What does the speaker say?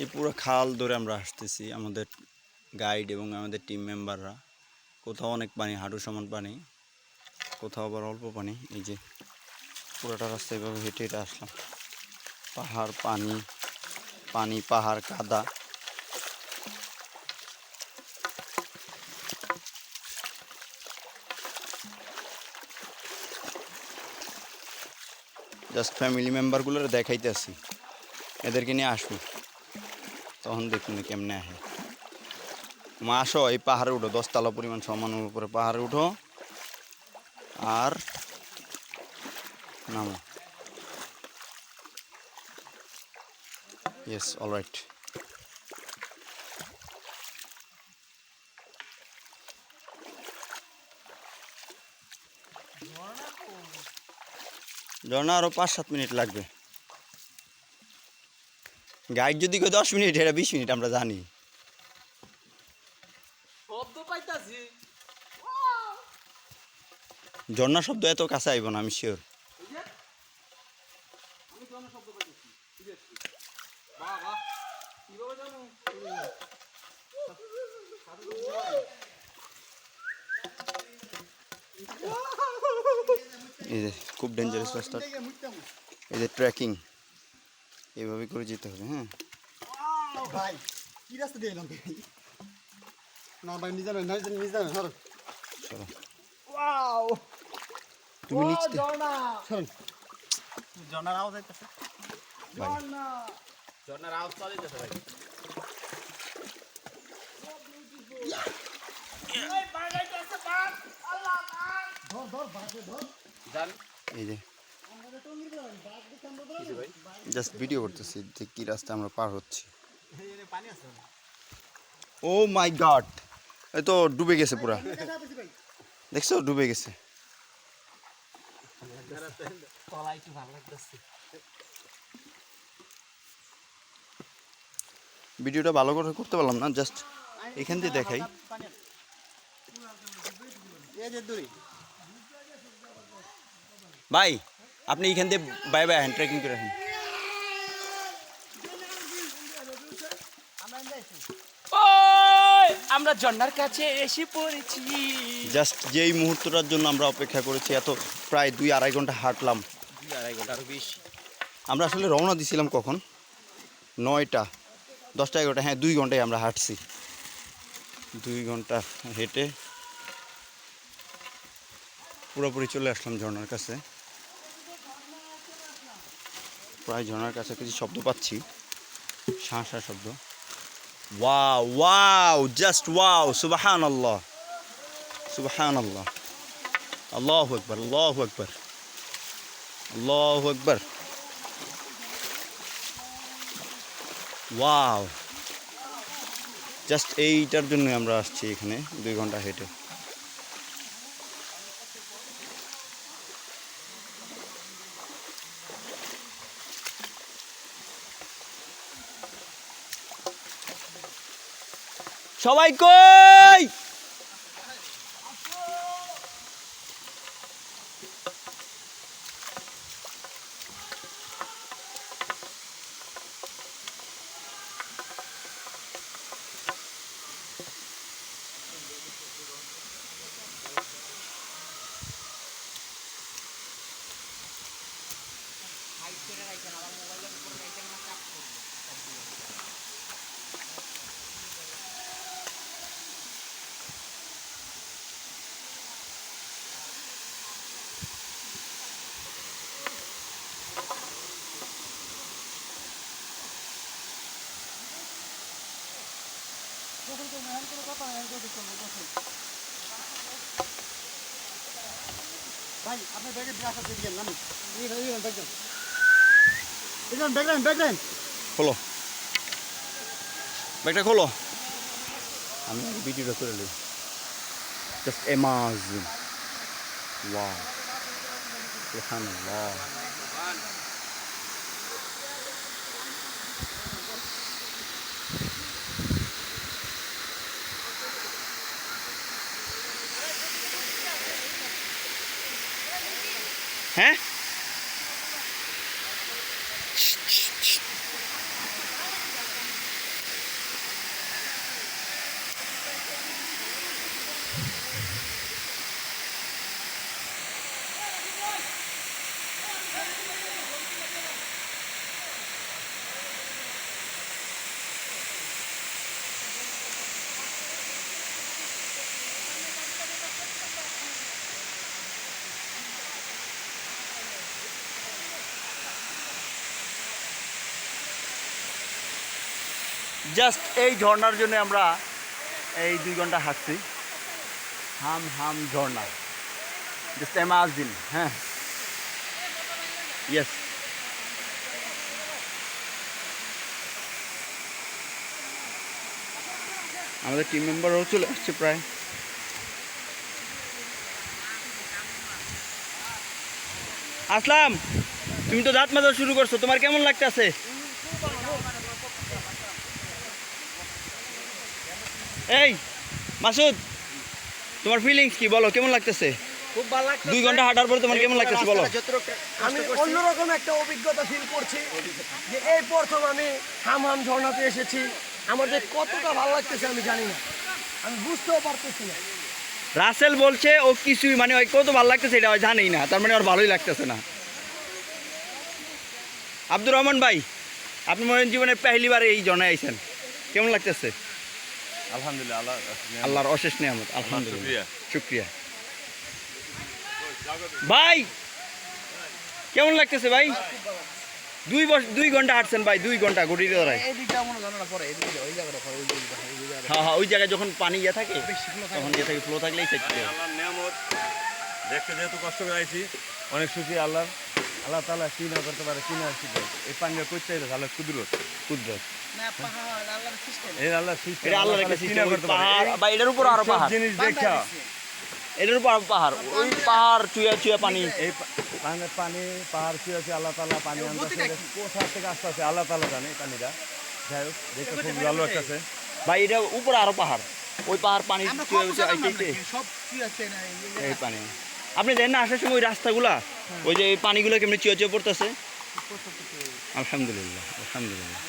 এই পুরো খাল ধরে আমরা আসতেছি, আমাদের গাইড এবং আমাদের টিম মেম্বাররা। কোথাও অনেক পানি, হাঁটু সমান পানি, কোথাও আবার অল্প পানি। এই যে পুরোটা রাস্তা এভাবে হেঁটে হেঁটে আসলাম। পাহাড়, পানি, পানি, পাহাড়, কাদা। জাস্ট ফ্যামিলি মেম্বারগুলোর দেখাইতে আসি, এদেরকে নিয়ে আসবো, তখন দেখুন কেমনে আসে। মা আসো, এই পাহাড়ে উঠো, 10 তলা পরিমাণ সমানের উপরে পাহাড়ে উঠো আর নামো। Yes, alright. ঝর্ণা আরো 5-7 মিনিট লাগবে। গাইড যদি 10 মিনিট, এটা 20 মিনিট আমরা জানি। ঝর্ণা শব্দ এত কাছে আইব না, আমি শিওর। এই যে খুব ডেঞ্জারাস রাস্তা, এই যে ট্রেকিং এইভাবে করে যেতে হবে। হ্যাঁ ভাই, কি রাস্তা দিয়ে এলাম না ভাই, নিজে চলো। ওয়াও, তুমি নিচে ঝর্ণা, ঝর্ণার আওয়াজ আইতেছে। ঝর্ণার আওয়াজ চলে যাচ্ছে ভাই। এই যে জাস্ট ভিডিও করতেছি যে কি রাস্তা আমরা পার হচ্ছি। ও মাই গড, এই তো ডুবে গেছে পুরা, দেখছো ডুবে গেছে। ভিডিওটা ভালো করে করতে পারলাম না, জাস্ট এখান দিয়ে দেখাই। ভাই আপনি এখান দিয়ে বাই বাই হ্যান্ড ট্রেকিং করে রাখেন। আমরা ঝর্ণার কাছে এসে পড়েছি। জাস্ট যেই মুহূর্তটার জন্য আমরা অপেক্ষা করেছি, এত প্রায় 2-2.5 ঘন্টা হাঁটলাম। 2-2.5 ঘন্টা আরো বেশি। আমরা আসলে রওনা দিছিলাম কখন, 9টা 10টা 11টা, হ্যাঁ 2 ঘন্টায় আমরা হাঁটছি। 2 ঘন্টা হেঁটে পুরোপুরি চলে আসলাম ঝর্ণার কাছে। প্রায় ঝর্ণার কাছে কিছু শব্দ পাচ্ছি, শাঁ শাঁ শব্দ। ওয়াও ওয়াও, জাস্ট ওয়াও, সুবহানাল্লাহ সুবহানাল্লাহ, আল্লাহু আকবার, আল্লাহু আকবার, আল্লাহু আকবার। ওয়াও, জাস্ট এইটার জন্যই আমরা আসছি এখানে 2 ঘন্টা হেঁটে। সবাই কই? ভাই আপনার ব্যাগে ব্রাশ আছে, দিবেন না? ব্যাগলেন খোলো, ব্যাগটা খোলো, আমি ভিডিওটা করে নিই। জাস্ট অ্যামাজিং, ওয়াও, সুবহানাল্লাহ। হ্যাঁ জাস্ট এই ঝর্ণার জন্য আমরা এই 2 ঘন্টা হাঁটছি। হাম ঝর্ণা, জাস্ট ইমাজিন। হ্যাঁ, ইয়েস। আমাদের টিম মেম্বাররাও চলে আসছে প্রায়। আসলাম, তুমি তো দাঁত মাজা শুরু করছো, তোমার কেমন লাগতেছে? এই মাসুদ, তোমার ফিলিংস কি বলো, কেমন লাগতেছে? খুব ভালো লাগছে। 2 ঘন্টা হাঁটার পরে তোমার কেমন লাগতেছে বলো? আমি অন্যরকম একটা অভিজ্ঞতা ফিল করছি যে এই প্রথম আমি হামহাম ঝর্ণাতে এসেছি। আমার যে কতটা ভালো লাগতেছে আমি জানি না, আমি বুঝতেও পারতেছি না। রাসেল বলছে ও কিছুই মানে ওই কত ভালো লাগতেছে এটা জানেই না, তার মানে ওর ভালোই লাগতেছে না। আব্দুর রহমান ভাই, আপনি মনে হয় জীবনে পেহলিবার এই ঝর্ণায় আইছেন, কেমন লাগতেছে? আলহামদুলিল্লাহ, আল্লাহর অশেষ নিয়ামত, আলহামদুলিল্লাহ, শুকরিয়া। ভাই কেমন লাগতেছে ভাই? 2 ঘন্টা হাঁটছেন ভাই, 2 ঘন্টা গড়িয়ে ধরায়। হ্যাঁ হ্যাঁ, ওই জায়গায় যখন পানি ইয়ে থাকে তখন ইয়ে থাকে, ফ্লো থাকলে এই সাইডে। আল্লাহর নিয়ামত দেখতে যেহেতু কষ্ট করে আইছি, অনেক সুখী। আল্লাহ তাআলা কি না করতে পারে, কি না শিখে এই পানিটা করতে আল্লাহ কুদরত এই আল্লাহর সৃষ্টি। এটা আল্লাহর একটা সিস্টেম, পাহাড় বা এটার উপর আরো পাহাড়, জিনিস দেখা এটার উপর আরো পাহাড়, ওই পাহাড় চুয়া পানি। এই পানি পাহাড় ছুঁয়েছে আল্লাহ তাআলা, পানি আনতেছে কোথা থেকে আসতেছে আল্লাহ তাআলা জানে। এই পানিটা যাই হোক দেখতে খুব ভালো লাগতেছে ভাই, এটা উপরে আরো পাহাড়, ওই পাহাড় পানি এই পানি। আপনি দেখেন না আসার সময় ওই রাস্তাগুলা, ওই যে এই পানিগুলো কেমনি চুয়া পড়তেছে। আলহামদুলিল্লাহ, আলহামদুলিল্লাহ।